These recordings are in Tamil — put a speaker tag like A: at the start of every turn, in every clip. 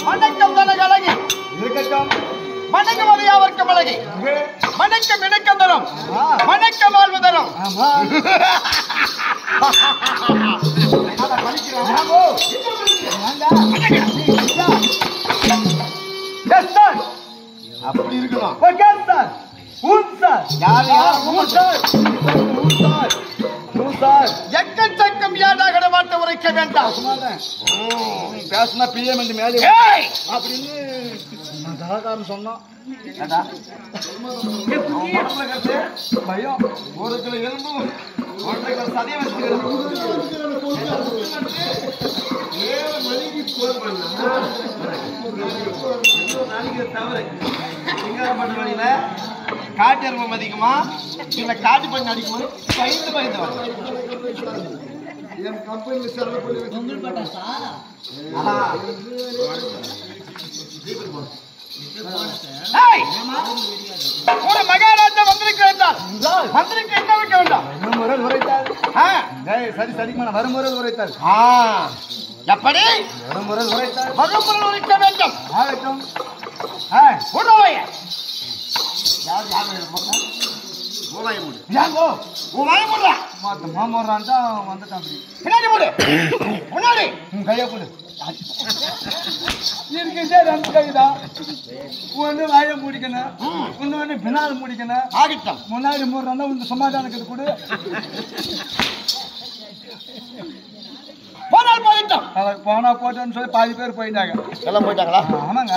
A: வணக்கம் தனக்கு அழகி இருக்கட்டும். வணக்கம் அவையாவர்க்கம் அழகி. வணக்கம் இணக்கம் தரும். வணக்கம் வாழ்வு தரும். அப்படி இருக்கணும். எக்கச்சக்கம் ஏடாக வார்த்தை உரைக்க வேண்டாம். பேசினா பிஎம் என்று மேலே அப்படின்னு கலாக்காரன் சொன்னான். பயம் ஒரு கிலோ எலும்பு 1.5 கிலோ சதையை சிங்காரப்பட்ட வழியில காட்டு எருமம் அதிகமா இல்ல காட்டு பண்ணி அடிக்குமா பயந்து என் கம்பெனியில் மகாராஜா வந்திருக்கிறார். மந்திரிக்கு என்ன வைக்க வேண்டாம். சரி சரிமான வருமுறை உரைத்தார். எப்படி வருமுறை உரைத்தார்? வருமுறை உரைக்க வேண்டும். வாய முடிக்கணும், இன்னொன்னு பினால் முடிக்கணும். முன்னாடி மூடுறாங்க இந்த சமாதானத்துக்கு கூட போனா போட்டோன்னு சொல்லி பாதி பேர் போயிட்டாங்க. எல்லாம் போயிட்டாங்களா? ஆமாங்க.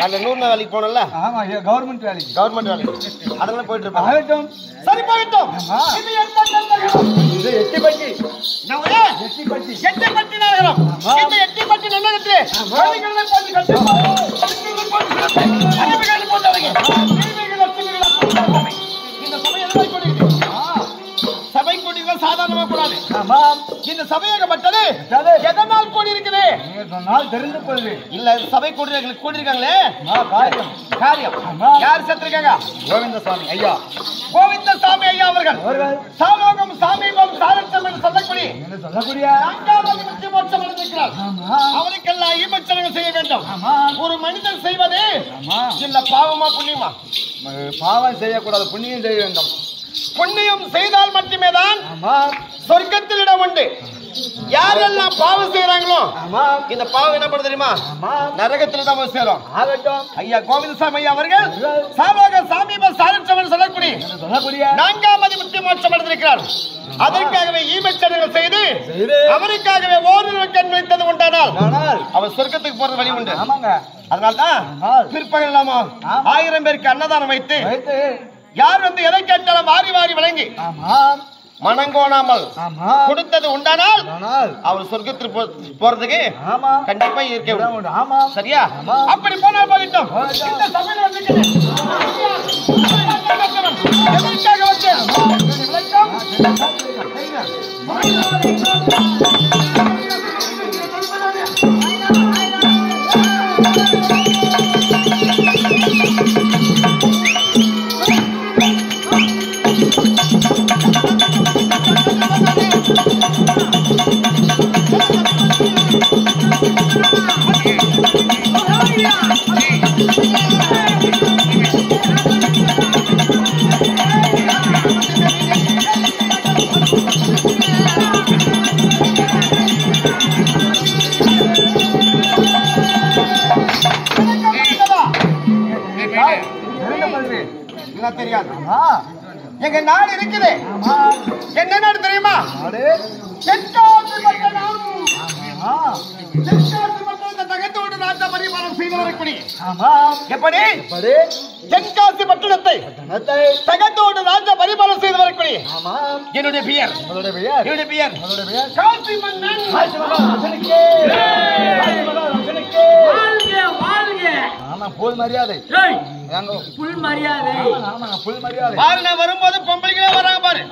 A: அந்த 100 வேலைக்கு போனல. ஆமா, கவர்மெண்ட் வேலைக்கு. கவர்மெண்ட் வேலைக்கு அதெல்லாம் போயிட்டு இருப்பாங்க. ஆகட்டும், சரி போகட்டும். இது இது எட்டிப்பட்டி. எட்டிப்பட்டி எட்டிப்பட்டி நகரம். இந்த எட்டிப்பட்டி நல்லது. கோழிகளை போட்டு கட்டி அடிமைகளை போட்டவங்க இந்த சபையை சபை கூட்டிகள் சாதாரணமா கூடாது. இந்த சபையாகப்பட்டது எதனால் கூடி இருக்குது தெரிந்து கொள்வது இல்ல. சபை கூட்டிருக்காங்களே காரியம் யார் செத்துருக்காங்க? கோவிந்தசாமி ஐயா. கோவிந்தசாமி ஐயா அவர்கள் சாலோகம் சாமீபம் சாரட்சம் என்று சொல்லக்கூடிய மோட்சம் அடைந்திருக்கிறார். அவருக்கெல்லாம் ஈமச்சடங்கு செய்ய வேண்டும். ஒரு மனிதன் செய்வது இல்ல பாவமா புண்ணியமா? பாவம் செய்யக்கூடாது, புண்ணியம் செய்ய வேண்டும். புண்ணியம் செய்தால் மட்டுமே தான் சொர்க்கத்தில் இடம் உண்டு. யாரெல்லாம் பாவம் செய்யறாங்களோ இந்த பாவம் என்ன பண்ண தெரியுமா? நரகத்தில் தான் சேரும். ஐயா கோவிந்தசாமி ஐயா அவர்கள் சாலோக சாமீப சாரட்சம் சொல்லக்கூடிய 4ஆவது முக்தி மோட்சம் அடைந்திருக்கிறார். அதற்காகவே ஈமச்சடங்கு செய்து அவருக்காகவே ஓரிரு கண் வைத்தது உண்டானால் அவர் சொர்க்கத்துக்கு போறது வழி உண்டு. அதனால்தான் பிற்பகல் 1000 பேருக்கு அன்னதானம் வைத்து யார் வந்து எதை கேட்டாலும் வாரி வாரி வழங்கி மனங்கோணாமல் கொடுத்தது உண்டானால் அவர் சொர்க்கத்திற்கு போறதுக்கு கண்டிப்பா இருக்க. சரியா? அப்படி போனால் போயிட்டோம். இந்த சபையில தெரியாது. எங்க நாடு இருக்குது. என்ன நாடு தெரியுமா? தகத்தோடு ராஜா பரிமாணம் செய்து வரக்கூடிய எப்படி தென்காசி பட்டணத்தை தகத்தோடு ராஜா பரிமாணம் செய்து வரக்கூடிய என்னுடைய பெயர் காசி மன்னன். புல் மரியாதை வரும்போது பொம்பளைங்களே வராங்க பாரு.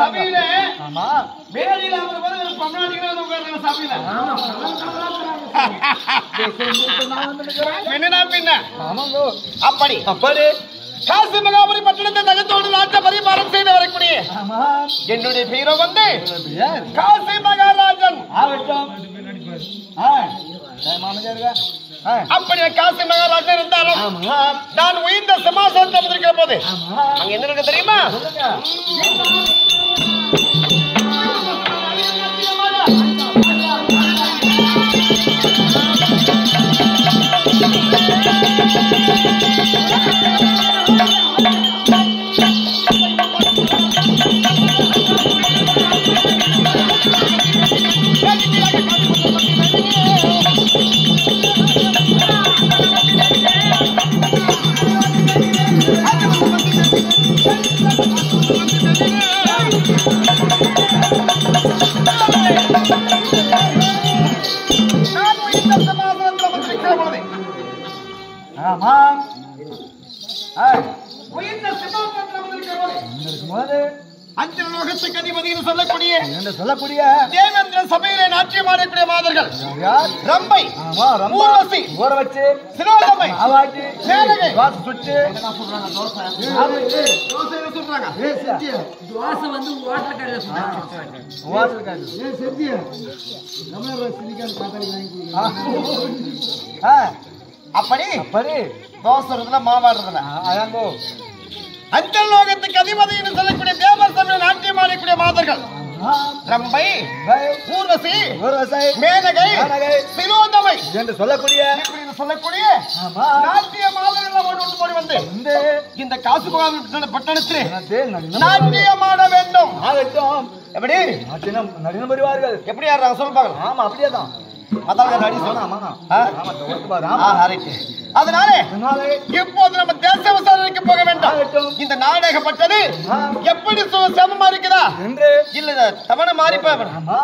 A: சபையில
B: ஆமா
A: மேடையில் அவர் வந்து பொன்னாடிகளா உட்கார்ந்து சாப்பிடல என்னடா பின்ன
B: ஆமாங்கோ
A: அப்படி
B: அப்படி
A: காசி மகாபுரி பட்டணத்தை தகத்தோடு நாட்ட பரிபாலம் செய்து வரக்கூடிய
B: ஆமா
A: என்னுடைய பேரோ வந்து
B: யார்
A: காசி மகாராஜன்
B: ஆகட்டும் மாமனாருங்க
A: அப்படி காசி மகாராஜன் இருந்தாலும்
B: ஆமா
A: நான் உயர்ந்த சிம்மாசனத்தை இருக்கிற போது
B: ஆமா
A: அங்க என்ன இருக்கு தெரியுமா
B: ஆமா
A: உயர்ந்த சிம்மாசனத்தில் இருக்கிற போது அஞ்சல் லோகத்துக்கு அதிபதினு சொல்லக்கூடிய
B: என்ன சொல்லக்கூடிய
A: தேவேந்திர சபையிலே நாட்டியம் ஆடக்கூடிய மாதர்கள்
B: யார்
A: ரம்பை
B: ஆமா ரொம்ப
A: ஊர்வசி
B: ஊற வச்சு
A: சிரோதமை
B: ஆவாட்டி
A: சேனகை
B: வாசு சுட்டு
A: தோசைன்னு சொல்றாங்க
C: தோசை வந்து ஓட்டல கடையில சுட்டாங்க.
B: வாசல் காது
A: அப்படி
B: அப்படி
A: தோசை இருக்குல்ல மாவாடுறதுல
B: அயாங்கோ
A: அஞ்சல் லோகத்துக்கு அதிபதினு சொல்லக்கூடிய தேவர் சபையில நாட்டியம் ஆடக்கூடிய மாதர்கள் ரம்பை ஊர்வசி
B: ஊர்வசை
A: மேனகை
B: மேனகை
A: சிரோதமை
B: என்று சொல்லக்கூடிய
A: இப்படின்னு சொல்லக்கூடிய
B: ஆமா
A: நாட்டிய மாதர்கள் ஓடி வந்து
B: இந்த
A: இந்த காசு பட்டணத்திலே
B: என்னத்தே நடினம்
A: நாட்டியமாட வேண்டும்
B: ஆகட்டும்
A: எப்படி
B: நடினம் வருவார்கள்
A: எப்படி ஆடுறாங்க சொல்லுப்பாங்க
B: ஆமா அப்படியே தான்
A: அதான் நடி சொன்னா அதனால இப்போது நம்ம தேச விசாரணைக்கு போக வேண்டாம் இந்த நாடகப்பட்டது எப்படி சமமா இருக்குதா
B: என்று
A: இல்ல தவணை மாறி
B: ஆமா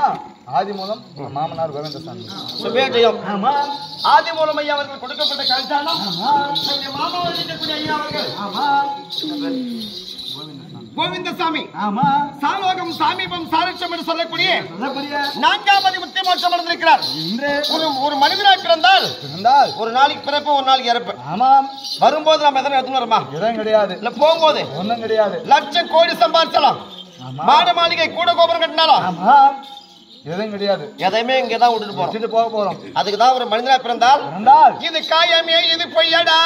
B: ஆதி மூலம் மாமனார் கோவிந்தசாமி
A: சுபேஜயம்
B: ஆமா
A: ஆதி மூலம் ஐயா அவர்கள் கொடுக்கப்பட்ட கல்யாணம் மாமாவில் இருக்கக்கூடிய ஐயா அவர்கள்
B: ஆமா
A: கோவிந்தசாமி
B: ஆமா
A: சாலோகம் சாமீபம் சாரட்சம் என்று சொல்லக்கூடிய
B: சொல்லக்கூடிய
A: நான்காவது முத்தி மோட்சம் அடைந்திருக்கிறார்
B: இன்று
A: ஒரு மனிதனாக பிறந்தால்
B: பிறந்தால்
A: ஒரு நாளைக்கு பிறப்பு ஒரு நாளைக்கு இறப்பு
B: ஆமாம்
A: வரும்போது நம்ம எதனா எடுத்துன்னு வரமா
B: இடம் கிடையாது
A: இல்ல போகும்போது
B: ஒண்ணும் கிடையாது
A: லட்சம் கோடி சம்பாதிச்சலாம் மாட மாளிகை கூட கோபுரம் கட்டினாலும்
B: ஆமாம் எதுவும் கிடையாது
A: எதையுமே இங்கதான் விட்டுட்டு போறோம்
B: வச்சுட்டு போக போறோம்
A: அதுக்குதான் ஒரு மனிதனா பிறந்தால்
B: பிறந்தால்
A: இது காயமே இது பொய்யடா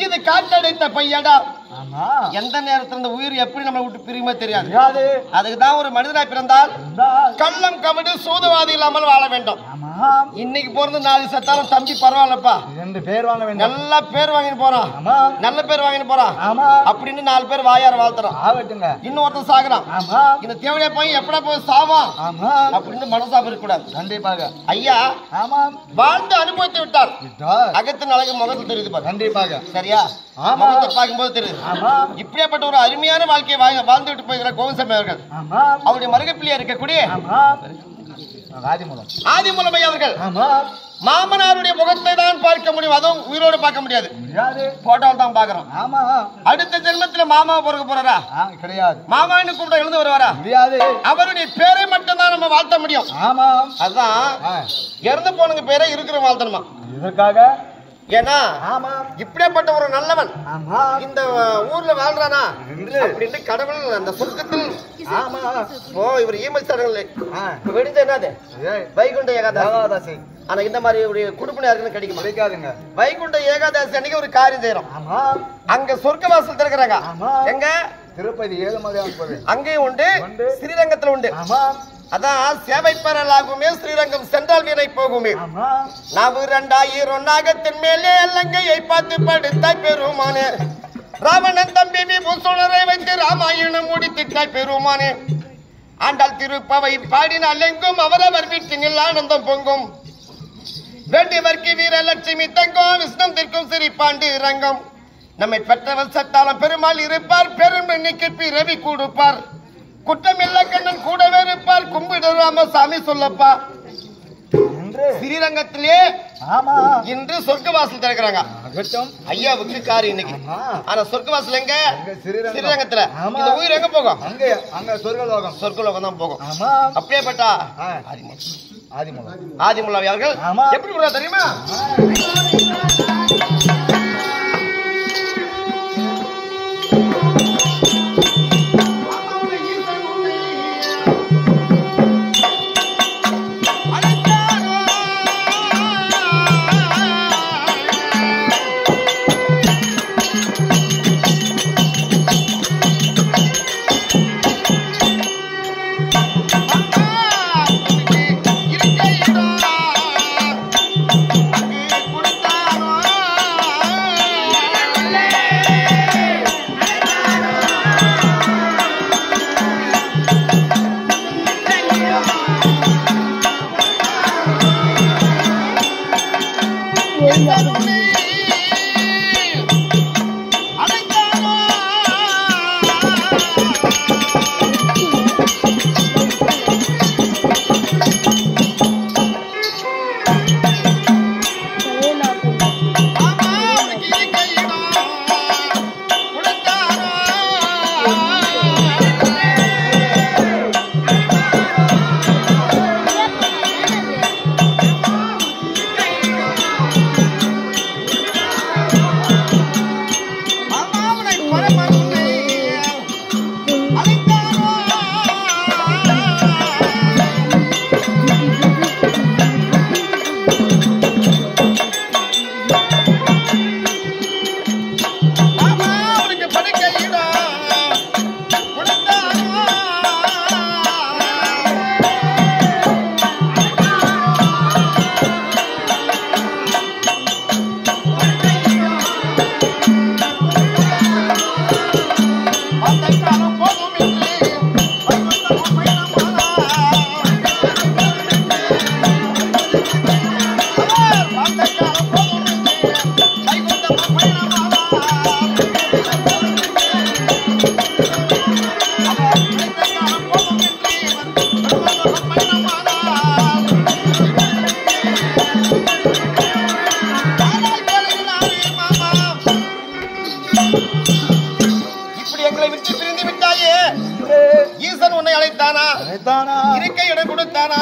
A: இது காற்றடைத்த பையடா
B: ஆமா
A: எந்த நேரத்துல இந்த உயிர் எப்படி நம்ம விட்டு பிரியுமே தெரியாது
B: தெரியாது
A: அதுக்குதான் ஒரு மனிதனாய் பிறந்தால்
B: பிறந்தால்
A: கள்ளம் கபடு சூதுவாதி இல்லாமல் வாழ வேண்டும்
B: ஆமாம்
A: இன்னைக்கு பிறந்து நாலு செத்தாலும் தம்பி பரவாயில்லப்பா
B: 2 பேர் வாங்க வேண்டும்
A: நல்ல பேர் வாங்கிட்டு போறான்
B: ஆமா
A: நல்ல பேர் வாங்கிட்டு போறான்
B: ஆமா
A: அப்படின்னு 4 பேர் வாயார வாழ்த்துறான்
B: ஆகட்டுங்க
A: இன்னொருத்தன் சாகுறான்
B: ஆமா
A: இந்த தேவையா போய் எப்படா போய் சாவான்
B: ஆமா
A: அப்படின்னு மனசாபம் இருக்கக்கூடாது
B: கண்டிப்பாக
A: ஐயா
B: ஆமாம்
A: வாழ்ந்து அனுபவித்து விட்டார்
B: விட்டார்
A: அகத்தின் அழகு முகத்தில் தெரியுது பாரு
B: கண்டிப்பாக
A: சரியா
B: ஆமா.
A: முகத்தை பார்க்கும்போது தெரியுது
B: ஆமா
A: இப்படியாப்பட்ட ஒரு அருமையான வாழ்க்கையை வாழ்ந்து விட்டு போகிற கோவிந்தசாமி அவர்கள்
B: ஆமா
A: அவருடைய மருகப்பிள்ளையா இருக்கக்கூடிய
B: ஆமா ஆதி மூலம்
A: ஆதிமூலமை அவர்கள்
B: ஆமா
A: மாமனாருடைய முகத்தை தான் பார்க்க முடியும் அதுவும் உயிரோடு பார்க்க முடியாது
B: முடியாது
A: போட்டோவில் தான் பாக்குறோம்
B: ஆமா
A: அடுத்த ஜென்மத்துல மாமா பிறக்க போறாரா
B: கிடையாது
A: மாமான்னு கூப்பிட எழுந்து வருவாரா
B: முடியாது
A: அவருடைய பேரை மட்டும் தான் நம்ம வாழ்த்த முடியும்
B: ஆமா
A: அதுதான் இறந்து போனவங்க பேரை இருக்கிற வாழ்த்தணுமா
B: இதற்காக
A: ஏன்னா
B: ஆமா
A: இப்படியாப்பட்ட ஒரு நல்லவன்
B: ஆமா
A: இந்த ஊர்ல வாழ்றானா
B: என்று
A: அப்படின்ட்டு கடவுள் அந்த சொர்க்கத்தில்
B: ஆமா
A: ஓ இவர் ஈமல் சடங்கு
B: ஆ
A: வெடிஞ்ச என்னது
B: ஏய்
A: வைகுண்ட ஏகாதசி
B: தேவாதாசி
A: ஆனா இந்த மாதிரி ஒரு குடுப்பினை யாருக்குன்னு கிடைக்குமா
B: கிடைக்காதுங்க
A: வைகுண்ட ஏகாதசி அன்னைக்கு ஒரு காரியம் செய்யறோம்
B: ஆமா
A: அங்க சொர்க்க வாசல் திறக்கிறாங்க
B: ஆமா
A: எங்க
B: திருப்பதி ஏழுமலையான் கோவில்
A: அங்கேயும் உண்டு
B: உண்டு.
A: ஸ்ரீரங்கத்துல உண்டு
B: ஆமா
A: அதான் சேவை பெறலாகுமே ஸ்ரீரங்கம் சென்றால் வீணை போகுமே
B: ஆமா
A: நாவு 2000 நாகத்தின் மேலே லங்கையை பார்த்து படுத்தாய் பெருமானே ராவணன் தம்பி விபூஷணரை வைத்து ராமாயணம் முடித்திட்டாய் பெருமானே ஆண்டாள் திருப்பவை பாடினால் எங்கும் அவரவர் வீட்டினில் ஆனந்தம் பொங்கும் வேண்டியவர்க்கு வீரலட்சுமி தங்கம் விஷ்ணம் திருக்கும் சிரிப்பாண்டு ரங்கம் நம்மை பெற்றவர் சட்டாளம் பெருமாள் இருப்பார் பெரும் எண்ணிக்கை பிறவி கொடுப்பார் குற்றமில்ல கண்ணன் கூடவே இருப்பார் கும்பிடு ராமசாமி சொல்லப்பா
B: என்று
A: ஸ்ரீரங்கத்திலே
B: ஆமா
A: இன்று சொர்க்க வாசல் திறக்கிறாங்க ஐயாவுக்கு காரி இன்னைக்கு.
B: ஆமா.
A: ஆனா சொர்க்கவாசல் எங்க?
B: ஸ்ரீரங்கம்.
A: ஸ்ரீரங்கத்துல.
B: ஆமா.
A: இந்த உயிர் எங்க போகும்?
B: அங்க சொர்க்கலோகம்.
A: சொர்க்கலோகம் தான் போகும்.
B: ஆமா.
A: அப்படியேப்பட்டா
B: ஆதிமூலம்.
A: ஆதிமுல்லாவி அவர்கள்
B: ஆமா.
A: எப்படி கூட தெரியுமா? இருக்கை இடம் கொடுத்தானா?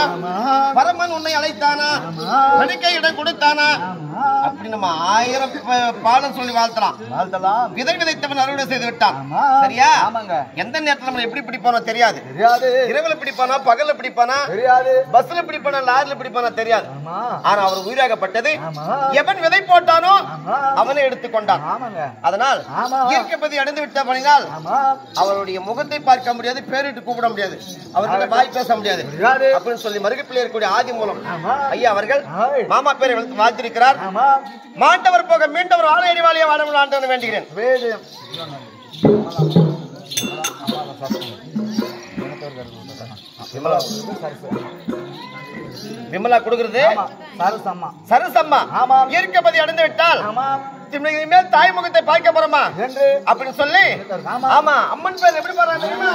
A: பரமன் உன்னை அழைத்தானா? படுக்கை இடம் கொடுத்தானா? அப்படி நம்ம 1000 பாடம் சொல்லி வாழ்த்தலாம். விதை விதைத்தவன் அறுவடை செய்து விட்டான். சரியா? எந்த நேரத்துல நம்ம எப்படி பிடிப்பானோ தெரியாது. இரவுல பிடிப்பானா, பகல்ல பிடிப்பானா தெரியாது, பஸ்ல பிடிப்பானா, லாரில பிடிப்பானா தெரியாது. ஆனா அவர் உயிராகப்பட்டது எவன் விதை போட்டானோ அவனை எடுத்துக்கொண்டான். அதனால் இயற்கைப்பதி அடைந்து விட்ட பணினால் அவருடைய முகத்தை பார்க்க முடியாது, பேரிட்டு கூப்பிட முடியாது, அவர்கிட்ட வாய் பேச முடியாது அப்படின்னு சொல்லி மருகப்பிள்ளை இருக்கக்கூடிய ஆதிமூலம் ஐயா அவர்கள் மாமா பேரை வாழ்த்திருக்கிறார். மாண்டவர் போக மீண்டவர் வாழ எரிவாளியை வாழ ஆண்டவன் வேண்டுகிறேன். விமலா கொடுக்கிறது சரசம்மா இயற்கைப்பதி அடைந்து விட்டால் இனிமேல் தாய் முகத்தை பார்க்க போறோமா அப்படின்னு சொல்லி ஆமா அம்மன் பேர் எப்படி போறாங்க தெரியுமா?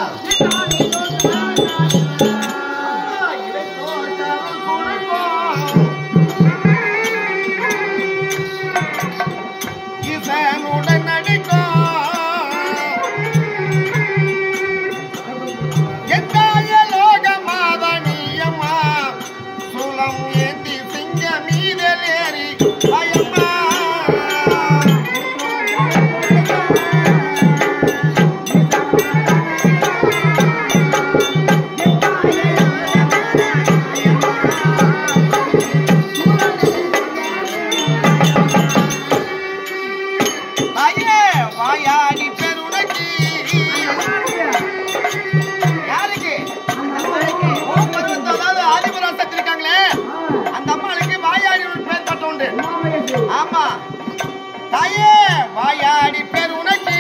A: வாயாடி பேர் உனக்கு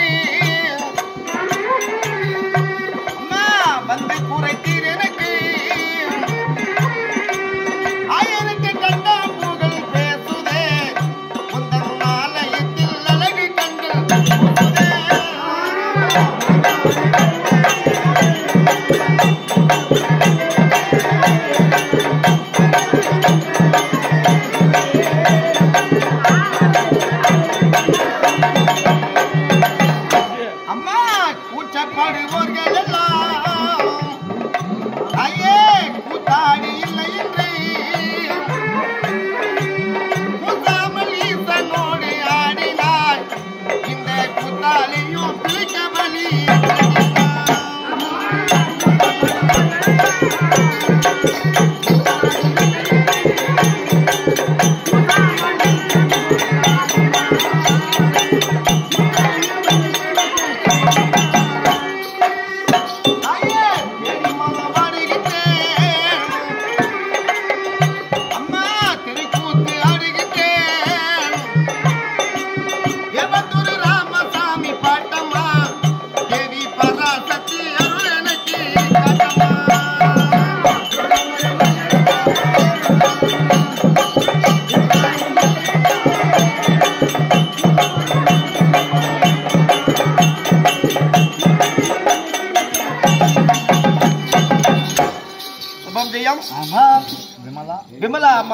A: அம்மா வந்து குறைத்தீர் எனக்கு 1000 கண்டா புகழ் பேசுதே உந்தன் ஆலயத்தில் அழகு கண்டு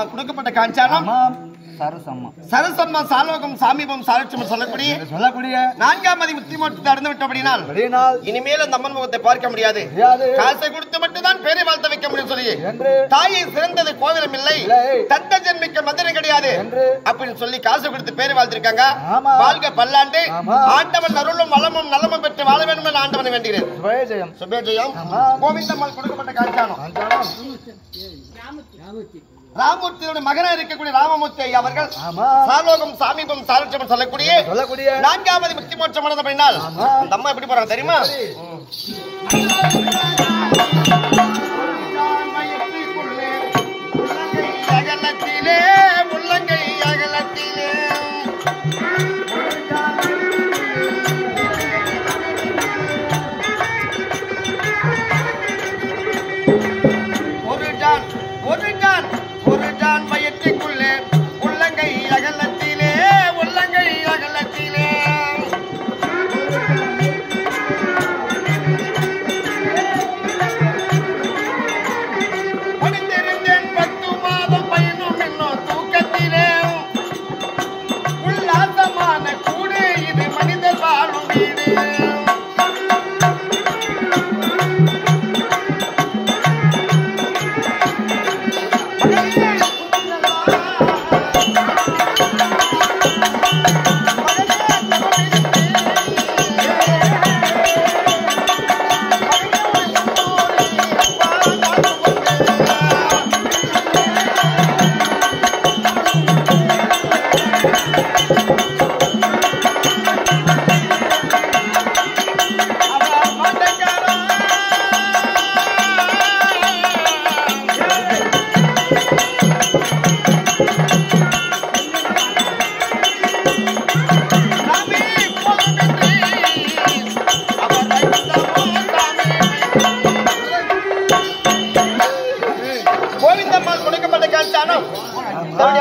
A: நம்ம கொடுக்கப்பட்ட காஞ்சானம் சரசம்மா சாலோகம் சாமீபம் சாலட்சம் சொல்லக்கூடிய 4ஆம் மதி முத்திமோட்டத்தை அடைந்து விட்டபடினால் இனிமேல் அந்த அம்மன் முகத்தை பார்க்க முடியாது. காசை கொடுத்து மட்டும்தான் பேரை வாழ்த்த வைக்க முடியும் சொல்லி தாயை சிறந்தது கோவிலும் இல்லை, தந்த ஜென்மிக்க மந்திரம் கிடையாது அப்படின்னு சொல்லி காசை கொடுத்து பேரை வாழ்த்திருக்காங்க. வாழ்க பல்லாண்டு, ஆண்டவன் அருளும் வளமும் நலமும் பெற்று வாழ வேண்டும் என்று ஆண்டவனை வேண்டுகிறேன். சுபேஜயம். கோவிந்தம்மாள் கொடுக்கப்பட்ட காஞ்சானம் ராமூர்த்தியோட மகனா இருக்கக்கூடிய ராமமூர்த்தி அவர்கள் சாலோகம் சாமீபம் சாலட்சம் சொல்லக்கூடிய 4ஆம் மதி முக்தி மோட்சம் அடைந்த பின்னால் இந்த அம்மா எப்படி போறாங்க தெரியுமா? அகலத்திலே முள்ளங்கை அகலத்திலே ஒரு ஜான் வயிற்றுக்குள்ளே உள்ளங்கை அகலத்திலே உள்ளங்கை அகலத்திலே படித்திருந்தேன் 10 மாதம் பயனும் இன்னும் தூக்கத்திலே உல்லாசமான கூடு இது மனிதர் வாழும் வீடு.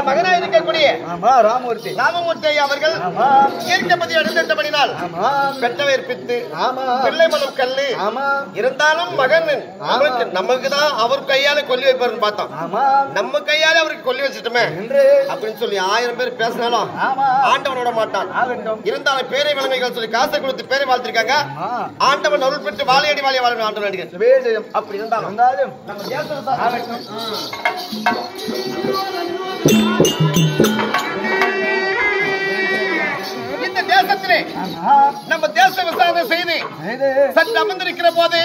A: மகனா இருக்கக்கூடிய ராமமூர்த்தி அவர்கள் இயற்கைப்பதி அடைந்தபடினால் பெற்றவர் பித்து பிள்ளை மனம் கல்லு இருந்தாலும் மகன் நமக்கு தான் அவர் கையால கொல்லி வைப்பாரு பார்த்தோம். நம்ம கையால அவருக்கு கொல்லி வச்சுட்டோமே அப்படின்னு சொல்லி 1000 பேர் பேசினாலும் ஆண்டவனோட மாட்டான். இருந்தாலும் பேரை வளமைகள் சொல்லி காசை கொடுத்து பேரை வாழ்த்திருக்காங்க. ஆண்டவன் அருள் பெற்று வாழையடி வாழைய வாழணும் ஆண்டவன் அடிக்கிறேன். அப்படி இருந்தாலும் இந்த தேசத்திலே நம்ம தேச விசாரணை செய்து சற்று அமர்ந்திருக்கிற போது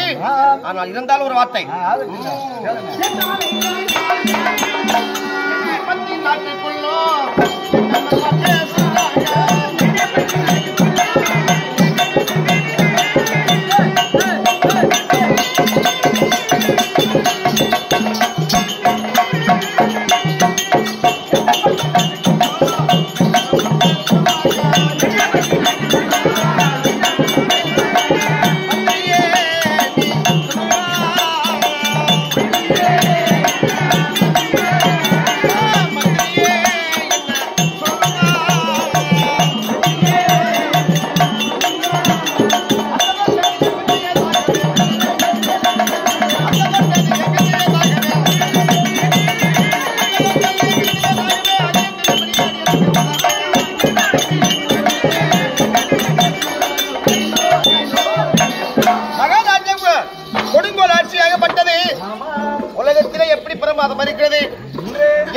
A: ஆனால் இருந்தாலும் ஒரு வார்த்தை நாட்டுக்குள்ளோ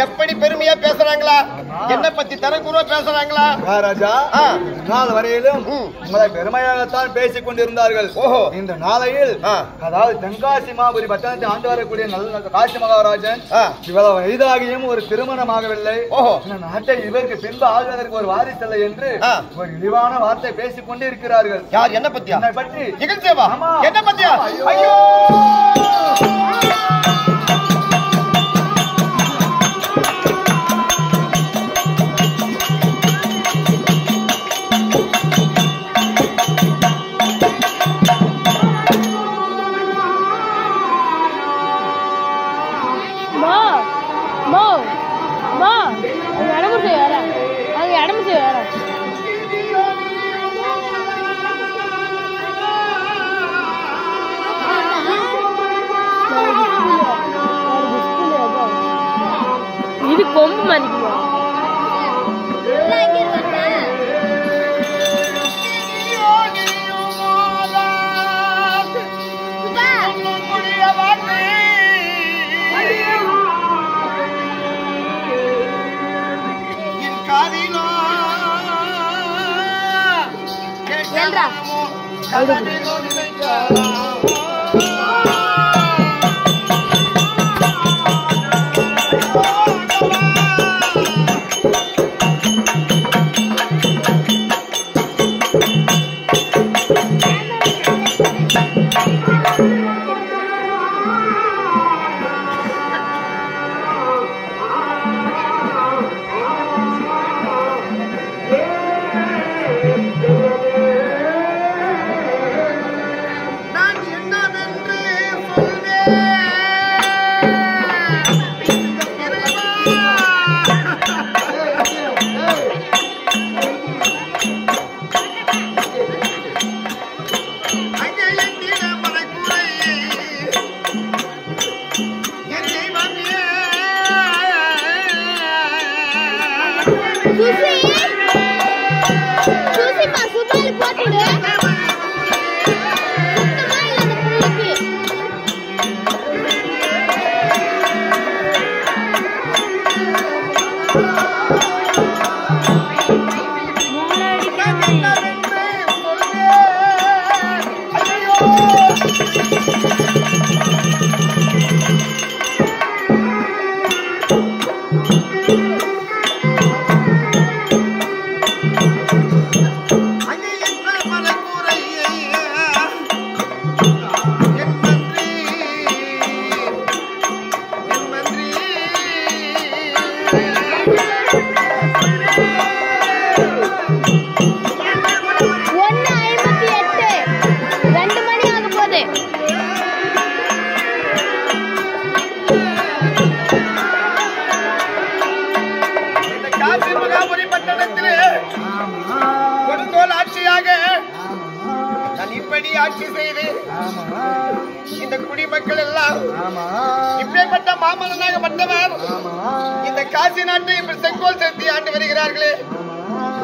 A: எப்படி பெருமையா பேசுறாங்களா? என்ன பத்தி தரக்குறவா பேசுறாங்களா?
B: ராஜா நாள் வரையிலும் உங்களை பெருமையாகத்தான் பேசிக் கொண்டிருந்தார்கள். ஓஹோ, இந்த நாளையில் அதாவது தென்காசி மாபுரி பட்டணத்தை ஆண்டு வரக்கூடிய நல்ல காசி மகாராஜன் இவ்வளவு வயதாகியும் ஒரு திருமணமாகவில்லை. ஓஹோ, இந்த நாட்டை இவருக்கு பின்பு ஆள்வதற்கு ஒரு வாரிசல்லை என்று ஒரு இழிவான வார்த்தை பேசிக் கொண்டு இருக்கிறார்கள்.
A: யார்? என்ன பத்தியா?
B: என்னை பற்றி
A: இகழ்ச்சியவா? என்ன பத்தியா? ஐயோ,
D: தீர்மானிக்குவோம்.
A: ஆட்சி செய்து இந்த குடிமக்கள் எல்லாம் இப்பேற்பட்ட மாமன்னனாக பட்டவர் இந்த காசி நாட்டை இப்படி செங்கோல் செலுத்தி ஆண்டு வருகிறார்களே,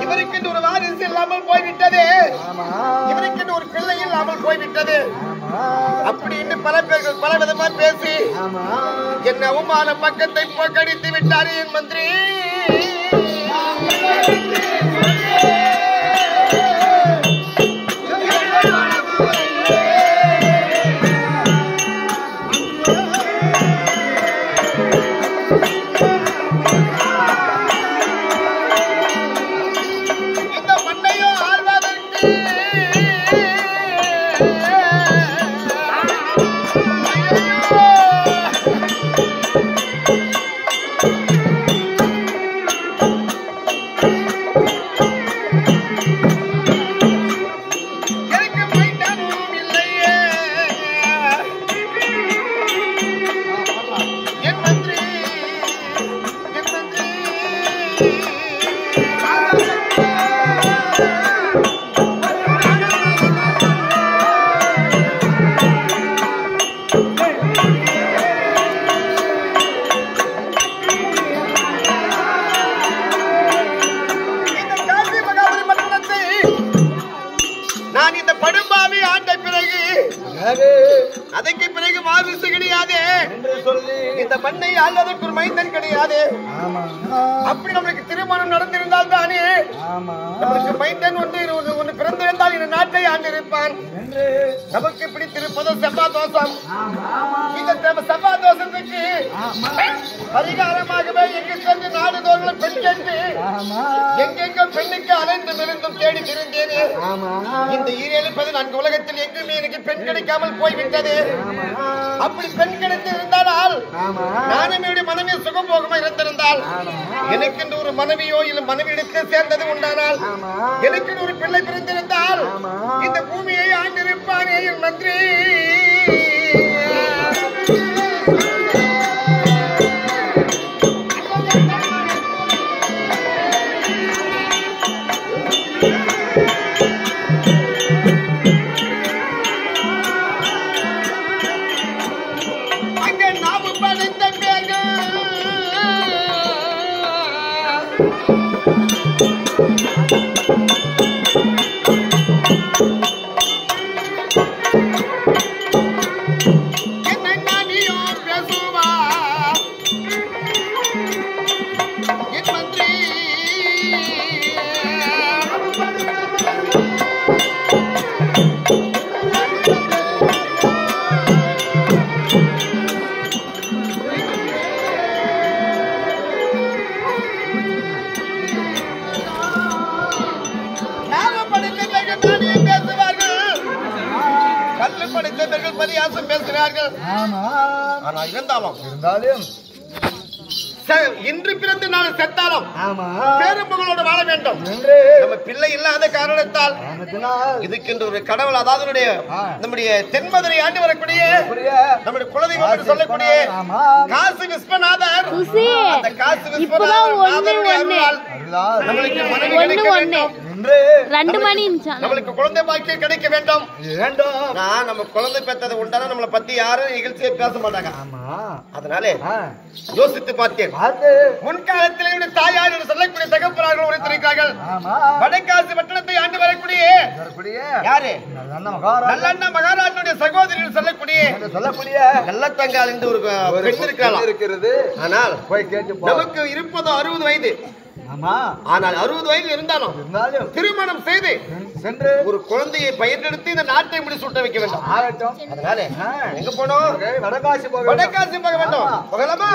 A: இவருக்கு ஒரு வாரிசு இல்லாமல் போய்விட்டது, இவருக்கு ஒரு பிள்ளை இல்லாமல் போய்விட்டது அப்படின்னு பல பேர்கள் பல விதமா பேசி என்ன அவமான பக்கத்தை போக்கடித்து விட்டார் என் மந்திரி. அதற்கு பிறகு வாரிசு கிடையாது, இந்த மண்ணை ஆள்வதற்கு ஒரு மைந்தன் கிடையாது. அப்படி நம்மளுக்கு திருமணம் நடந்திருந்தால் தானே நமக்கு மைந்தன் ஒன்று பிறந்திருந்தால் இந்த நாட்டை ஆண்டிருப்பான். நமக்கு பிடித்திருப்பது செவ்வா தோஷம். இந்த செவ்வா தோஷத்துக்கு பரிகாரமாகவே எங்கு சென்று நாடுதோறும் பெண் கேட்டு எங்கெங்க பெண்ணுக்கு அலைந்து விருந்தும் தேடி திருந்தேனே. இந்த 7-14 உலகத்தில் எங்குமே எனக்கு பெண் கிடைக்காமல் போய்விட்டது. அப்படி பெண் கிடைத்து இருந்தால் நானும் மனைவி சுகபோகமா இருந்திருந்தால் எனக்கு ஒரு மனைவியோ இல்ல மனைவியிடத்தை சேர்ந்தது உண்டானால் எனக்கு ஒரு பிள்ளை பிறந்திருந்தால் இந்த பூமியை ஆண்டிருப்பானே என் மந்திரி. இன்று பிறந்து நான் செத்தாலும் பேரும்புகளோடு வாழ வேண்டும் நம்ம பிள்ளை இல்லாத காரணத்தால் இதுக்கென்று ஒரு கடவுள், அதாவது நம்முடைய தென்மதுரை ஆண்டு வரக்கூடிய நம்முடைய குலதெய்வம் என்று சொல்லக்கூடிய காசி விஸ்வநாதர், அந்த காசி விஸ்வநாதர் நம்மளுக்கு மனைவி கிடைக்க வேண்டும், நம்மளுக்கு குழந்தை பாக்கியம் கிடைக்க வேண்டும். நான் நம்ம குழந்தை பெற்றது உண்டான நம்மளை பத்தி யாரும் நிகழ்ச்சியை பேச மாட்டாங்க. அதனாலே யோசித்து பார்த்தேன். முன்காலத்தில் தாயார் என்று சொல்லக்கூடிய தகப்பனார்கள் உரைத்திருக்கிறார்கள். வடக்காசி பட்டணத்தை ஆண்டு வரக்கூடிய யாரு? நல்லண்ணா மகாராஜனுடைய சகோதரி சொல்லக்கூடிய நல்லத்தங்கால் என்று ஒரு பெண் இருக்கிறது. ஆனால் நமக்கு இருப்பது 60 வயது. ஆனால் 60 வயது இருந்தாலும் திருமணம் செய்து சென்று ஒரு குழந்தையை பயிரெடுத்து இந்த நாட்டை முடி சுட்ட வைக்க வேண்டும். அதனால எங்க போனோம்? வடகாசி போக வேண்டும். போகலாமா?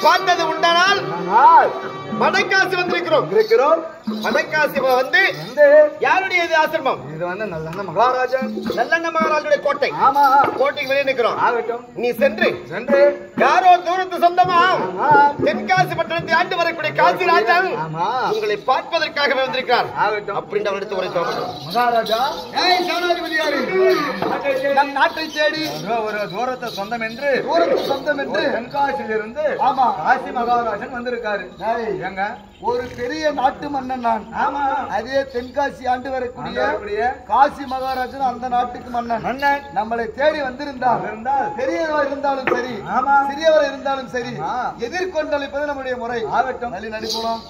A: பார்த்தது உண்டானால் வடக்காசி வந்திருக்கிறோம். வடக்காசி வந்து யாருடைய ஆசிரமம்? இது வந்து நல்லண்ண மகாராஜனுடைய கோட்டை. கோட்டைக்கு வெளியே நிற்கிறோம். நீ சென்று யாரோ தூரத்து சொந்தமா தென்காசி பட்டணத்தை ஆண்டு வரக்கூடிய காசி ராஜன் உங்களை பார்ப்பதற்காகவே வந்திருக்கிறார் அப்படின்னு அவரிடத்து உரைத்தோம். மகாராஜா நம் நாட்டை தேடி ஒரு தூரத்து சொந்தம் என்று தென்காசியிலிருந்து காசி மகாராஜன் வந்திருக்காரு. ஒரு பெரிய நாட்டு மன்னன் நான். அதே தென்காசி ஆண்டு வரக்கூடிய காசி மகாராஜன் அந்த நாட்டுக்கு மன்னன். நம்மளை தேடி வந்திருந்தால் பெரியவர் இருந்தாலும் சரி, சிறியவர் இருந்தாலும் சரி, எதிர்கொண்டளிப்பது நம்முடைய முறை. ஆகட்டும், நல்லி நடிப்போம்.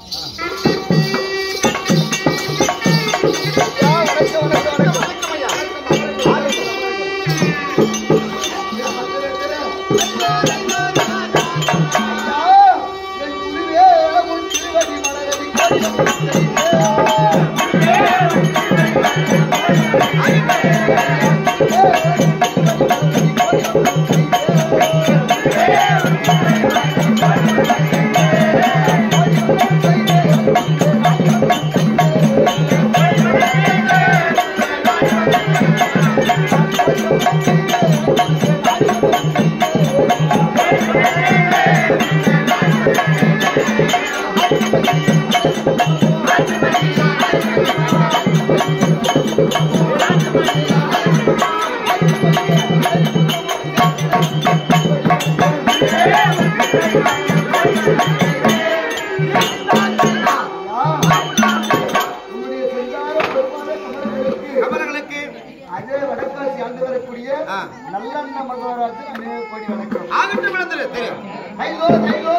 A: நல்லண்ண மகாராஜன் கோடி வணக்கம். ஆகட்டும் விளந்தது தெரியும். ஐயோ ஐயோ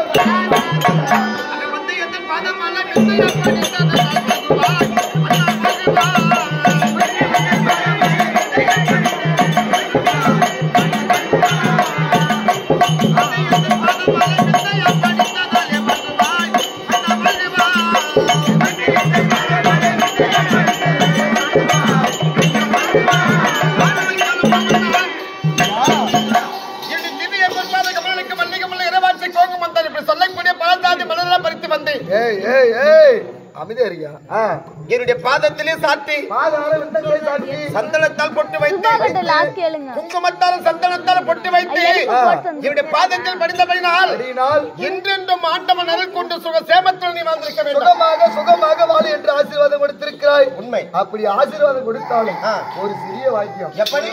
A: அந்த மந்தையத்தின் பாதமல்ல கிருஷ்ணயா படித்தத பகவான் அண்ணா
B: அமைதியா
A: என்னுடைய பாதத்திலே சாத்தி சந்தனத்தால் பொட்டு வைத்து குங்குமத்தால் சந்தனத்தால் பொட்டு வைத்து என்னுடைய பாதத்தில் படிந்தபடினால் என்றென்றும் ஆண்டவன் அருள் கொண்டு சுக சேமத்தில் நீ வந்திருக்க வேண்டும்.
B: சுகமாக வாழ என்று ஆசீர்வாதம் கொடுத்திருக்கிறாய்.
A: உண்மை.
B: அப்படி ஆசீர்வாதம் கொடுத்தாலும் ஒரு சிறிய வாக்கியம்.
A: எப்படி?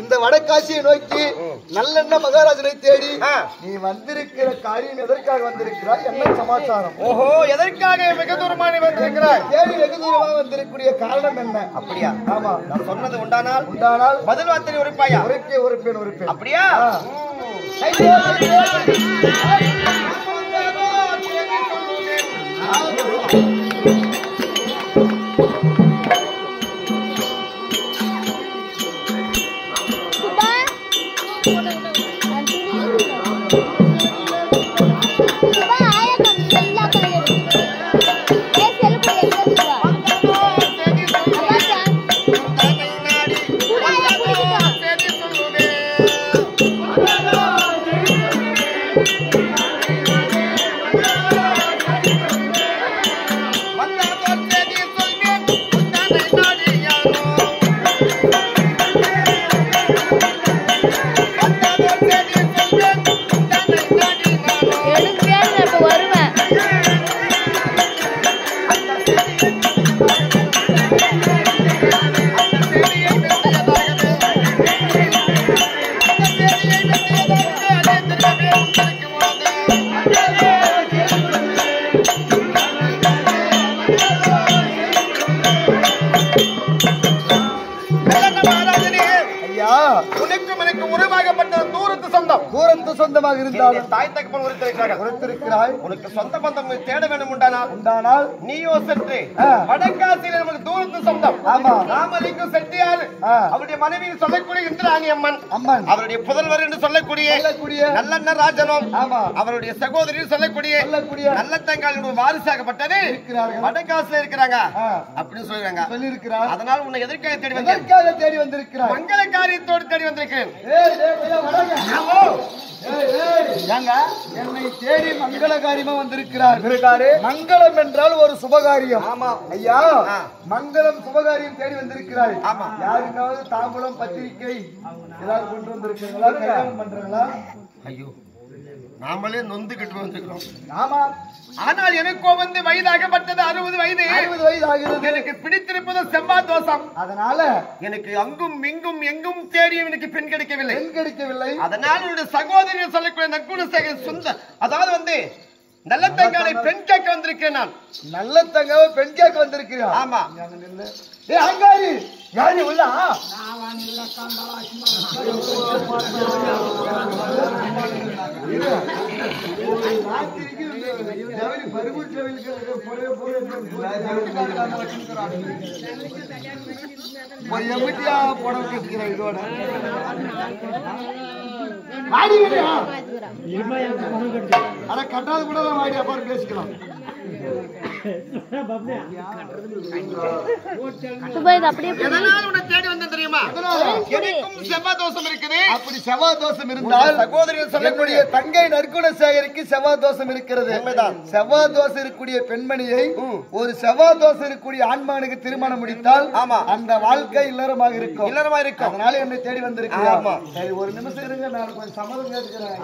B: இந்த வடகாசியை நோக்கி நல்லெண்ண மகாராஜனை தேடி நீ வந்திருக்கிற காரியம் எதற்காக வந்திருக்கிறாய்? என்ன சமாச்சாரம்?
A: ஓஹோ, எதற்காக வெகு தூரமாக வந்திருக்கிறாய்?
B: தேடி வெகு தூரமாக வந்திருக்கூடிய காரணம் என்ன?
A: அப்படியா?
B: ஆமா,
A: நான் சொன்னது உண்டானால் பதில் வார்த்தை உரைப்பாயா?
B: உரைப்பேன்.
A: அப்படியா?
B: சொந்தமாக இருந்தாலும்
A: தாய் தகப்பன்
B: உரைத்திருக்கிறாய்.
A: உனக்கு சொந்த பந்தம் தேட வேண்டும் உண்டானால் நீயோ சென்று வடக்காசியில் நமக்கு தூரத்து சொந்தம். ராமலிங்கம் செட்டியார் அவருடைய மனைவி சொல்லக்கூடிய இந்திராணி அம்மன், அவருடைய புதல்வர் என்று சொல்லக்கூடிய நல்லண்ண ராஜனும், அவருடைய சகோதரி சொல்லக்கூடிய நல்ல தங்காளுடைய வாரிசாகப்பட்டது வடக்காசில இருக்கிறாங்க அப்படின்னு சொல்லிருக்காங்க. அதனால உன்னை எதற்காக தேடி வந்திருக்கிறார்? மங்கள காரியத்தோடு தேடி வந்திருக்கிறேன்.
B: என்னை தேடி மங்கள காரியமா வந்திருக்கிறார். மங்களம் என்றால் ஒரு சுபகாரியம். ஆமா ஐயா, மங்களம் சுபகாரியம் தேடி வந்திருக்கிறார். ஆமா, யாருக்காவது தாம்பூலம் பத்திரிகை ஏதாவது கொண்டு வந்திருக்கீங்களா? கல்யாணம் பண்றீங்களா?
A: ஐயோ, நாமளே நொந்துகிட்டு வந்திருக்கிறோம்.
B: ஆமா,
A: ஆனால் எனக்கோ வந்து வயதாகப்பட்டது 60 வயது
B: ஆகிறது.
A: எனக்கு பிடித்திருப்பது செவ்வாய் தோஷம்.
B: அதனால
A: எனக்கு அங்கும் இங்கும் எங்கும் தேடியும் எனக்கு பெண் கிடைக்கவில்லை. அதனால் என்னுடைய சகோதரி சொல்லக்கூடிய நற்குணசேகரன் சொந்த, அதாவது வந்து நல்ல தங்காலை பெண் கேட்க வந்திருக்கிறேன். நான்
B: நல்ல தங்காவை பெண் கேட்க வந்திருக்கிறேன். ஆமா, அங்காரி யாரு உள்ள எம்பிட்டியா படம் கேட்கிறேன். இதோட ஆனா கட்டாது கூட வாடி அப்பாரு பேசிக்கலாம்.
A: தேடி வந்த தெரியுமா? தெரியுமா? எனக்கும் செவ்வாய் தோஷம் இருக்குது.
B: அப்படி செவ்வாய் தோஷம் இருந்தால்
A: சகோதரிகள் சொல்லக்கூடிய
B: தங்கை நற்குணசேகரிக்கு செவ்வாய் தோஷம் இருக்கிறது. செவ்வாய் தோஷம் இருக்கக்கூடிய பெண்மணியை ஒரு செவ்வாய் தோஷம் இருக்கக்கூடிய ஆண்மகனுக்கு திருமணம் முடித்தால் அந்த வாழ்க்கை இல்லறமாக இருக்கும். அதனால என்னை தேடி வந்திருக்கிறேன். சரி, ஒரு நிமிஷம் இருங்க, நான் கொஞ்சம் சம்மதம் கேட்கிறேன்.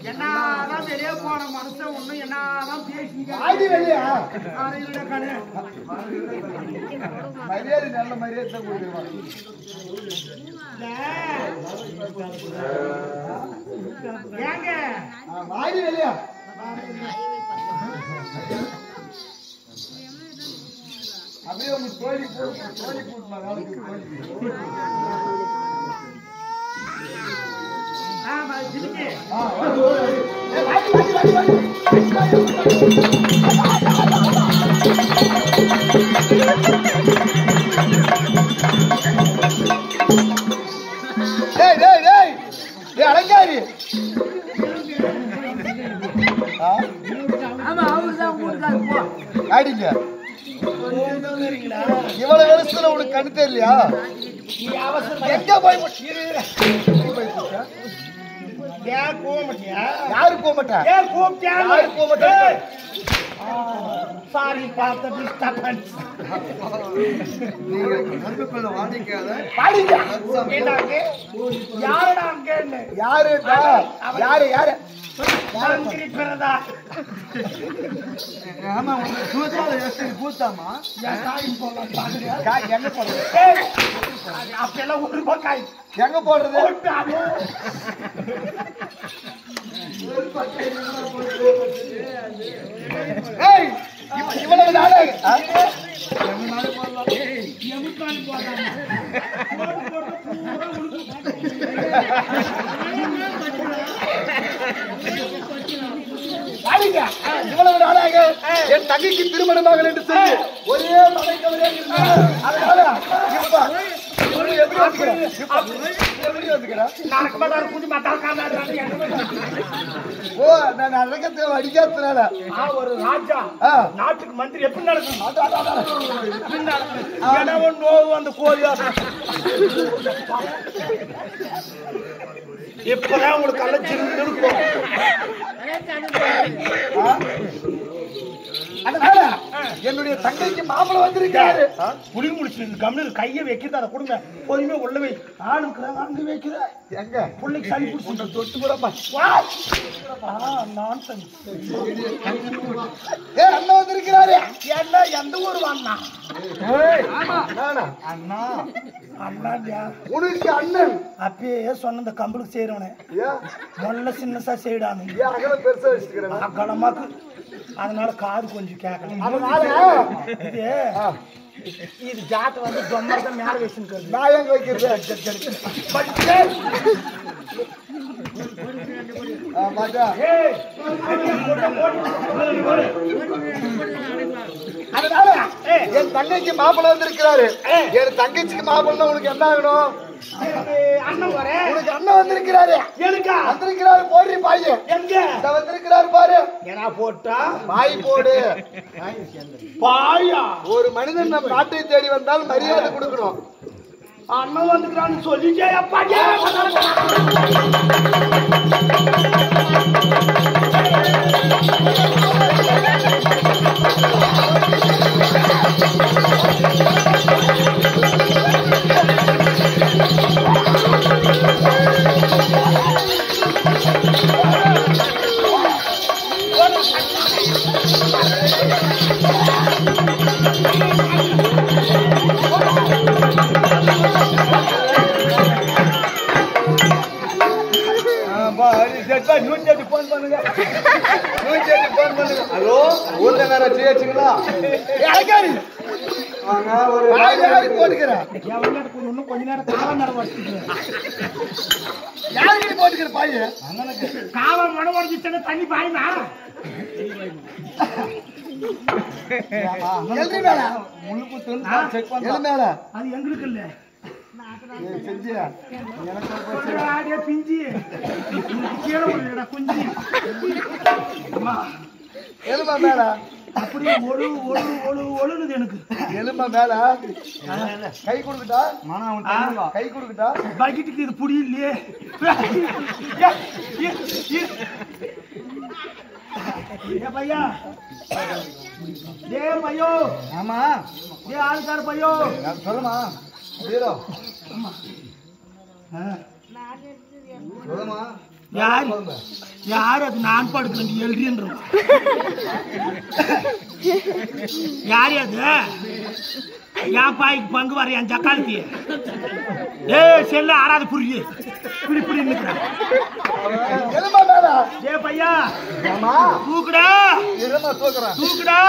C: என்னதான் வெளியே போன மனுஷன் ஒண்ணு என்னதான்
B: மரியாதை நல்ல மரியாதை தான் கொடுத்துருவாங்க.
C: ஏங்க
B: வாடி வெளியா அப்படியே உங்க தோழி போட்டுமா அலங்காரி ஆடிங்க இவ்வளவு வருஷத்துல உனக்கு கண்ணு தெரியலையா? எங்க போய் யாரு போக மாட்டா?
C: சாரி பார்த்த டிஸ்டர்பன்ஸ் யாருடா அங்க
B: யாரு யாரு யாரு
C: பிறதா
B: ஆமா பூத்தாமா எங்க போடுறது?
C: அப்பெல்லாம் ஒரு பக்காய்
B: எங்க போடுறது? இவ்வளவு நாளே இவ்வளவு நாளாக என் தங்கைக்கு திருமணமாக என்று சொல்லி ஒரே மலைக்கவரே அதனால அடிக்காதனால
C: ஒரு ராஜா நாட்டுக்கு மந்திரி எப்படி நடக்கும்? அந்த கோழியா இப்பதான் உங்களுக்கு அழைச்சிருந்து இருக்கும்.
B: அதனால என்னுடைய தங்கைக்கு மாப்பிளை வந்திருக்காரு.
C: புளி முடிச்சு கம்மில் கையை வைக்கிறது, அதை கொடுங்க. பொறுமையா உள்ளவை ஆளுக்குறாங்க அங்க வைக்கிற
B: எங்க
C: பிள்ளைக்கு சளி பிடிச்சி
B: தொட்டு கூடப்பா அண்ணா வந்திருக்கிறாரு.
C: என்ன எந்த ஊர் அண்ணா?
B: அண்ணா
C: அண்ணா
B: உனக்கு அண்ணன்
C: அப்பயே சொன்ன இந்த கம்பளுக்கு செய்யறவனே நல்ல சின்னசா செய்யடானு
B: பெருசா வச்சுக்கிறேன்
C: அகலமாக்கு. அதனால காது கொஞ்சம் கேட்கணும்.
B: அதனால
C: இது ஜாட்டை வந்து தொம்மரத்தை மேல வச்சுருக்காரு.
B: நான் எங்க வைக்கிறது? அதனால என் தங்கைக்கு மாப்பிள்ளை வந்திருக்கிறாரு. என் தங்கச்சிக்கு மாப்பிள்ளை உனக்கு என்ன ஆகணும்? உனக்கு அண்ணன் வந்திருக்கிறாரு. வந்திருக்கிறாரு. போடுறி பாய் எங்க வந்திருக்கிறாரு பாரு.
C: ஏன்னா போட்டா
B: பாய் போடு.
C: பாயா
B: ஒரு மனிதன் நம் நாட்டை தேடி வந்தால் மரியாதை கொடுக்கணும்.
C: அண்ணன் வந்துக்கிறான்னு சொல்லிட்டே அப்பா
B: ஹலோ, ஊர்ல வேற செய்யச்சுங்களா? போட்டுக்கிறேன்.
C: கொஞ்ச நேரம் காலம் நட வச்சுக்கிறேன்.
B: யாருக்கு போட்டுக்கிற பாய்?
C: காலம் மன உடஞ்சிச்சுன்னா தண்ணி பாயுமா? அது எங்களுக்கு இல்ல. பிஞ்சி கீழே குஞ்சு
B: எதுமா மேல
C: அப்படியே ஒழுகுது எனக்கு.
B: எலும்ப மேல கை கொடுக்கிட்டா கை கொடுக்கிட்டா
C: பக்கெட்டுக்கு இது புடி இல்லையே. பையா ஏ பையோ.
B: ஆமா
C: ஏ ஆளுக்கார பையோ
B: சொல்லுமா ஹீரோ சொல்லுமா.
C: யாரு அது? நான் படுக்கிறேன் எழுதின்ற யாரு அது? என் பாய்க்கு பங்கு வர என் ஜக்காலத்தி ஏ செல்ல ஆறாது புரிய இப்படி இப்படி நிற்கிறேன். ஏ பையா தூக்குடா தூக்குடா.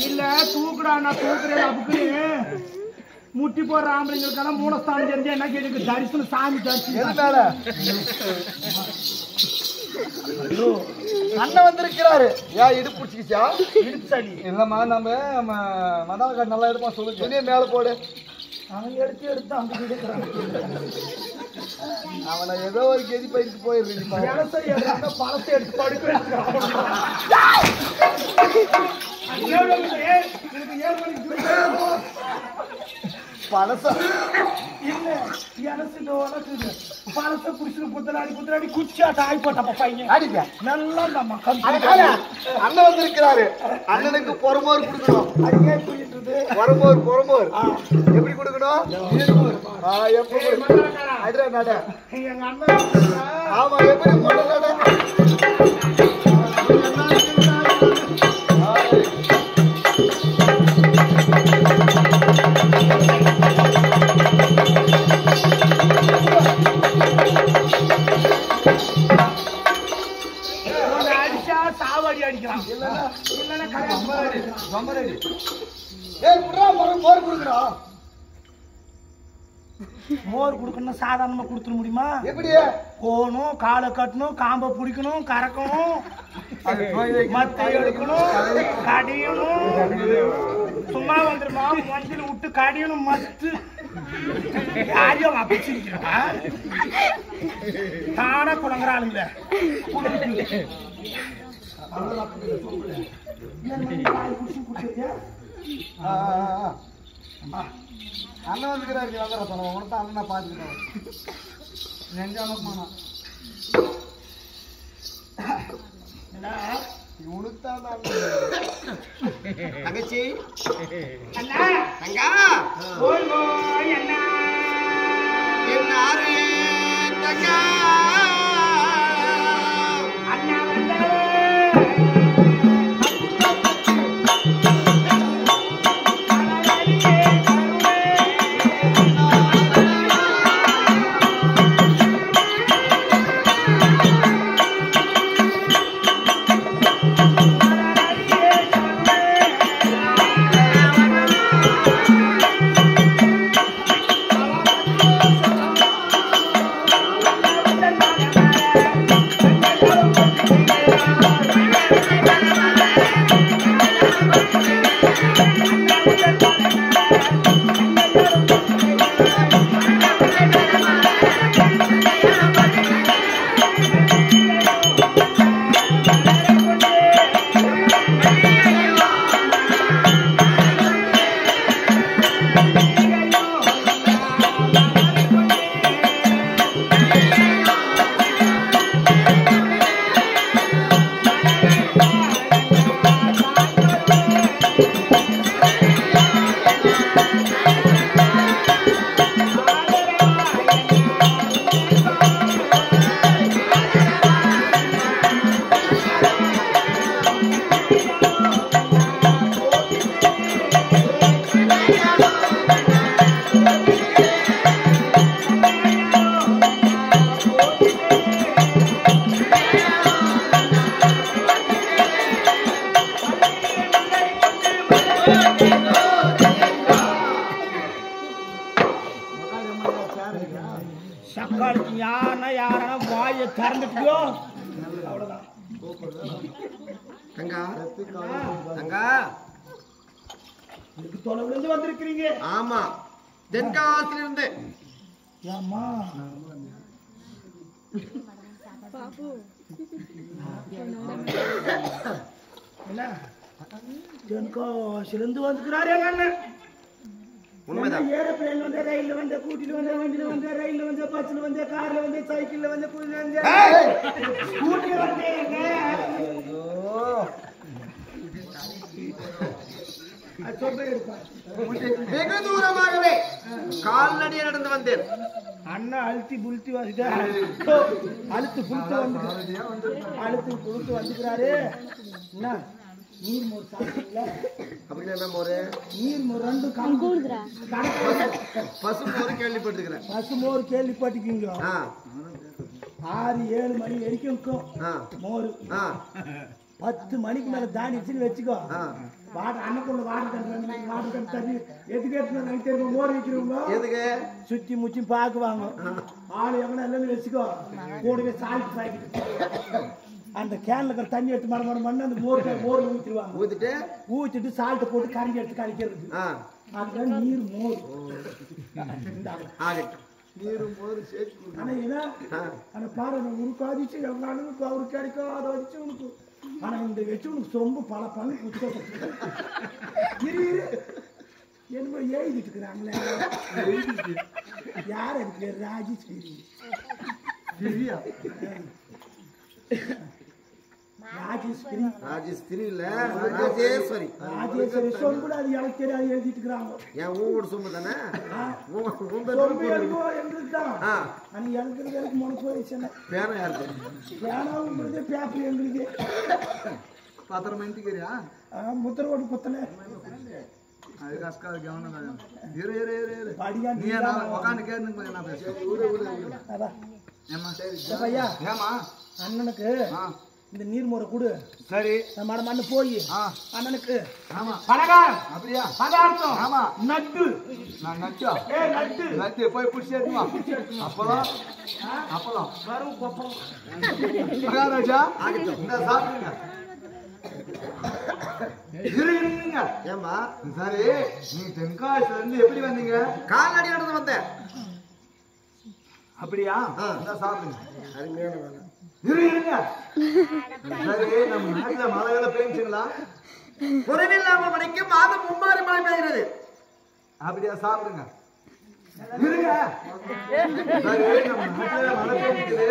C: இல்ல தூக்குடா நான் தூக்குறேன் அப்படின்னு முட்டி போடுற ஆம்பளைங்களுக்கெல்லாம் மூலஸ்தானம் தெரிஞ்சா என்ன கேட்டு தரிசனம் சாமி தரிசனம்.
B: அண்ணன் வந்திருக்கிறாரு. ஏன் இடுப்பு பிடிச்சிக்கிச்சா?
C: இடுப்பு சளி
B: இல்லம்மா நம்ம மதால் கார்டு நல்லா எடுப்பா சொல்லு. வெளியே மேல போடு.
C: அவன் எடுத்து அங்க எடுக்கிறான்.
B: அவனை ஏதோ ஒரு கெதி பயிருக்கு போயிருக்கான்.
C: பழத்தை எடுத்து படுக்க
B: பழசா
C: இல்ல எனசுட்டு உனக்கு பழச குடிச்சு புத்தலாடி குச்சியாட்ட ஆகி போட்டப்ப பையன்
B: அடிக்க
C: நல்லா
B: அண்ணன் வந்திருக்கிறாரு. அண்ணனுக்கு பொறமோர் கொடுக்கணும்.
C: அடிக்கே புரியுது.
B: பொறமோர் எப்படி கொடுக்கணும்? எப்படி அடிடா நட.
C: எங்க அண்ணன்
B: ஆமா எப்படி போட
C: சாவடி அடிக்கலாம். மோர் குடுக்கணும் சாதாரணமா கொடுத்துட முடியுமா?
B: எப்படி
C: போகணும், காலை கட்டணும், காம்பை பிடிக்கணும், கறக்கணும், மத்தை எடுக்கணும், கடியணும். சும்மா வந்துருமா மஞ்சள் விட்டு கடியணும் மத்து யாரையும் அபிச்சிருக்கிறான். தானா குழங்குறாளுங்களே.
B: அண்ணன் வந்துக்கிறாரு. உனக்கு அண்ணனை பார்த்துக்கிறோம். நெஞ்சாம தங்கச்சி
C: சக்காளுக்கு யாருன்னா யாரா வாயை திறந்துட்டியோ அவ்வளவுதான். இதுக்கு தொலைவுல இருந்து வந்திருக்கிறீங்க.
A: ஆமா தென்காசில இருந்து.
C: ஏம்மா சிறந்து வந்துக்கிறாரு எங்க அண்ணன்.
A: உண்மைதான்.
C: ஏரோப்ளேன் வந்து, ரயில்ல வந்து, கூட்டில வந்து, வண்டியில வந்து, ரயில்ல வந்து, பஸ்ல வந்து, கார்ல வந்து, சைக்கிள்ல வந்து, புல்ல வந்து, ஸ்கூட்டில வந்து
A: வெகு தூரமாகவே கால்நடை நடந்து வந்தேன்.
C: அண்ணா அழுத்தி புளுத்தி அழுத்து புளுத்து வந்துக்கிறாரு. என்ன நீர் மோர் சாப்பிட்டீங்களா?
A: அப்படின்னு என்ன மோரு?
C: நீர் மோர் 2
A: பசு மோரு கேள்விப்பட்டிருக்கிறேன்.
C: பசு மோர் கேள்விப்பட்டிருக்கீங்க. 6-7 மணி வரைக்கும் இருக்கும் மோர். 10 மணிக்கு மேல தாண்டிச்சுன்னு வச்சுக்கோ. அன்னக்குள்ள வாட்டர் தண்ணி எதுக்கு எடுத்து தெரியும் மோர் வைக்கிறவங்க
A: எதுக்கு
C: சுத்தி முச்சி பாக்குவாங்க. ஆளு எவனா இல்லைன்னு வச்சுக்கோ. கூடவே சால்ட் பாக்கெட் அந்த கேன்ல இருக்கிற தண்ணி எடுத்து மண்ணு அந்த மோர்ல ஊத்திடுவாங்க. ஊத்திட்டு சால்ட் போட்டு கரைஞ்சி எடுத்து கரைக்கிறது. அதுதான் நீர் மோர்.
A: நீர் மோர்
C: ஆனா ஏன்னா ஆனா பாரு உனக்கு ஆதிச்சு எவனாலும் அவருக்கு கிடைக்கும் அதை வச்சு உனக்கு. ஆனா இந்த வச்சு உனக்கு சொம்பு பல பழம் என்னமோ எழுதிட்டு இருக்கிறாங்களே. யார் அது பேர்? ராஜேஸ்வரி.
A: ராஜேஸ்வரி இல்ல ராஜேஸ்வரி.
C: ராஜேஸ்வரி சொம்புல அது எனக்கு தெரியாது எழுதிட்டு இருக்கிறாங்க.
A: என் ஊர் சொம்பு தானே.
C: சொம்பு எங்களுக்குதான். ஆனா எழுதுறதுக்கு முன்ன போயிடுச்சு.
A: பேரம் யாருக்கு?
C: பேனாவும் பேப்பர் எங்களுக்கு.
B: பத்திரமா இன்ட்டிக்கிறியா?
C: முத்திரோடு புத்தல
B: அது கஷ்டம் கவனம். இரு
C: படியா
B: நீ உக்காந்து கேட்டுங்க. என்ன பேசுறேன்
C: ஐயா?
B: ஏமா
C: அண்ணனுக்கு இந்த நீர்மோரை கொடு.
B: சரி
C: நம்ம மண்ணு போய் அண்ணனுக்கு
B: ஆமா
C: பலகாரம்
B: அப்படியா
C: பதார்த்தம்.
B: ஆமா
C: நட்டு
B: நான் நட்டா
C: நட்டு
B: நட்டு போய் பிடிச்சி எடுத்துமா. அப்பளம்
C: வரும் கொப்பம்
B: மகாராஜா இந்த சாப்பிடுங்க. இருங்க
A: ஏமா
B: சரி நீ தென்காசில இருந்து எப்படி வந்தீங்க?
A: கால்நடை நடந்து வந்தேன்.
B: அப்படியா? இந்த சாப்பிடுங்க.
A: அருமையான வேலை.
B: இருங்க சரி நம்ம நாட்டுல மழை பெய்ஞ்சுங்களா?
A: குறைவில்லாமல் மணிக்கு மாதம் 3 மழை பெய்கிறது.
B: அப்படியா? சாப்பிடுங்க. இருங்க சரி நம்ம நாட்டுல மழை பெய்யுது.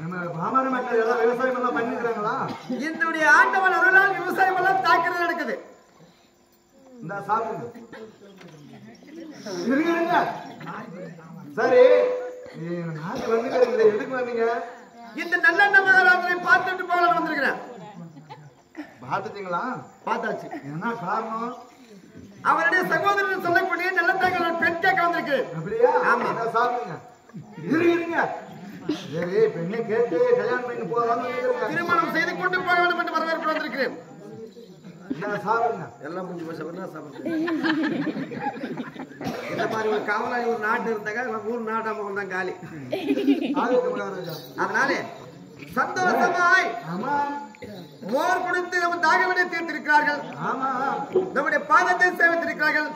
B: நம்ம பாமர மக்கள் எல்லாம் விவசாயம் எல்லாம் பண்ணிக்கிறாங்களா?
A: என்னுடைய ஆண்டவன் அருளால் விவசாயம் எல்லாம் தாக்குறது நடக்குது.
B: இந்த சாப்பிடுங்க. இருங்க சரி நாட்டு வந்து எதுக்கு வந்தீங்க?
A: இந்த நல்லெண்ண மகாராஜனை பார்த்துட்டு போகலான்னு வந்திருக்கிறேன்.
B: பார்த்துட்டீங்களா?
A: பார்த்தாச்சு.
B: என்ன காரணம்?
A: அவருடைய சகோதரன் சொல்லக்கூடிய நல்ல தகவல் பெண் கேட்க வந்திருக்கு.
B: அப்படியா?
A: ஆமா.
B: சாப்பிடுங்க. இருங்க சரி பெண்ணை கேட்டு கல்யாணம் பண்ணி போகலாம்னு
A: திருமணம் செய்து கொண்டு போக வேண்டும் என்று வரவேற்பு வந்திருக்கிறேன்.
B: சாப்பிடுங்க.
A: எல்லாம் முடிஞ்சு போச்சு. சாப்பிடுங்க. இந்த மாதிரி ஒரு காவலாளி ஒரு நாட்டு இருந்தாங்க. ஊர் நாட்டாம தான் காலி. அதனால சந்தோஷமாய் மோர் கொடுத்து நம்ம தாகவினை தீர்த்திருக்கிறார்கள். நம்முடைய பாதத்தை சேவித்திருக்கிறார்கள்.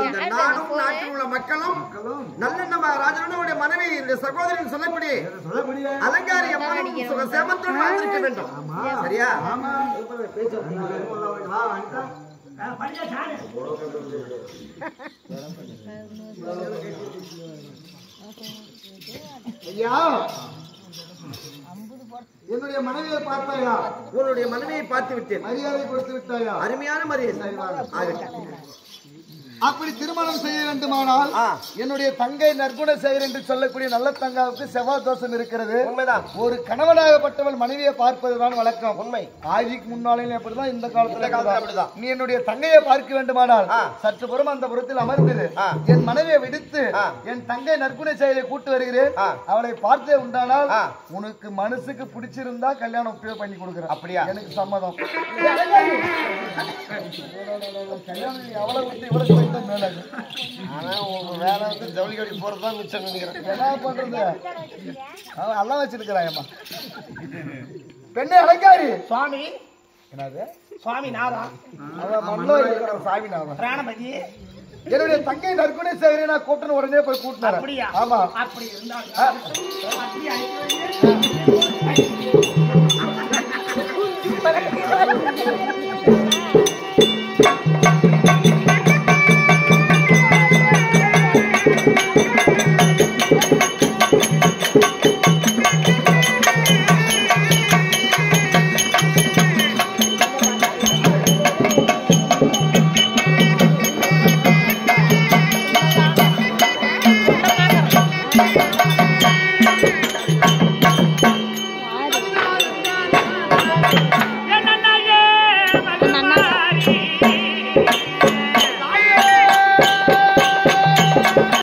A: இந்த நாடும் நாட்டில் உள்ள மக்களும் நல்லெண்ண மகாராஜனுடைய மனைவி சகோதரின் சொல்லக்கூடிய அலங்காரி அம்மனும் சுகசேமத்துடன் வாழ்ந்திருக்க வேண்டும். சரியா?
B: ஐயா என்னுடைய மனைவியை பார்த்தாயா?
A: உன்னுடைய மனைவியை பார்த்து விட்டேன்.
B: மரியாதை கொடுத்து விட்டாயா?
A: அருமையான மரியாதை.
B: அப்படி திருமணம் செய்ய வேண்டுமானால் என்னுடைய தங்கை நற்குண செயல் என்று சொல்லக்கூடிய நல்ல தங்காவுக்கு செவ்வாய் தோஷம் இருக்கிறது.
A: உண்மைதான்.
B: ஒரு கணவனாகப்பட்டவள் மனைவியை பார்ப்பதுதான் வழக்கம்.
A: உண்மை.
B: ஆதிக்கு முன்னாலே அப்படிதான் இந்த காலத்துல அப்படிதான். நீ என்னுடைய தங்கையை பார்க்க வேண்டுமானால் சற்று புறம் அந்த புறத்தில் அமர்ந்தது என் மனைவியை விடுத்து என் தங்கை நற்குண செயலை கூட்டு வருகிறேன். அவளை பார்த்தே உண்டானால் உனக்கு மனசுக்கு பிடிச்சிருந்தா கல்யாணம் பண்ணி கொடுக்குறேன். அப்படியா? எனக்கு சம்மதம். கல்யாணம் எவ்வளவு விட்டு இவ்வளவு
A: வேற ஜவுளி கடி போறதுதான் மிச்சம் நினைக்கிறேன்.
B: என்ன பண்றது? அவன் எல்லாம் வச்சிருக்கிறாயம்மா. பெண்ணை அலங்காரி
C: சுவாமி.
B: என்னது?
C: சுவாமி நாதா
B: அவன் மண்டலம் சாமி நாதா
C: பிராணபதி
B: என்னுடைய தங்கை நற்குணை சேகரை நான் கூட்டணும் உடனே போய் கூட்டினார்.
C: அப்படியா?
B: ஆமா.
C: அப்படி இருந்தாலும் அப்படியே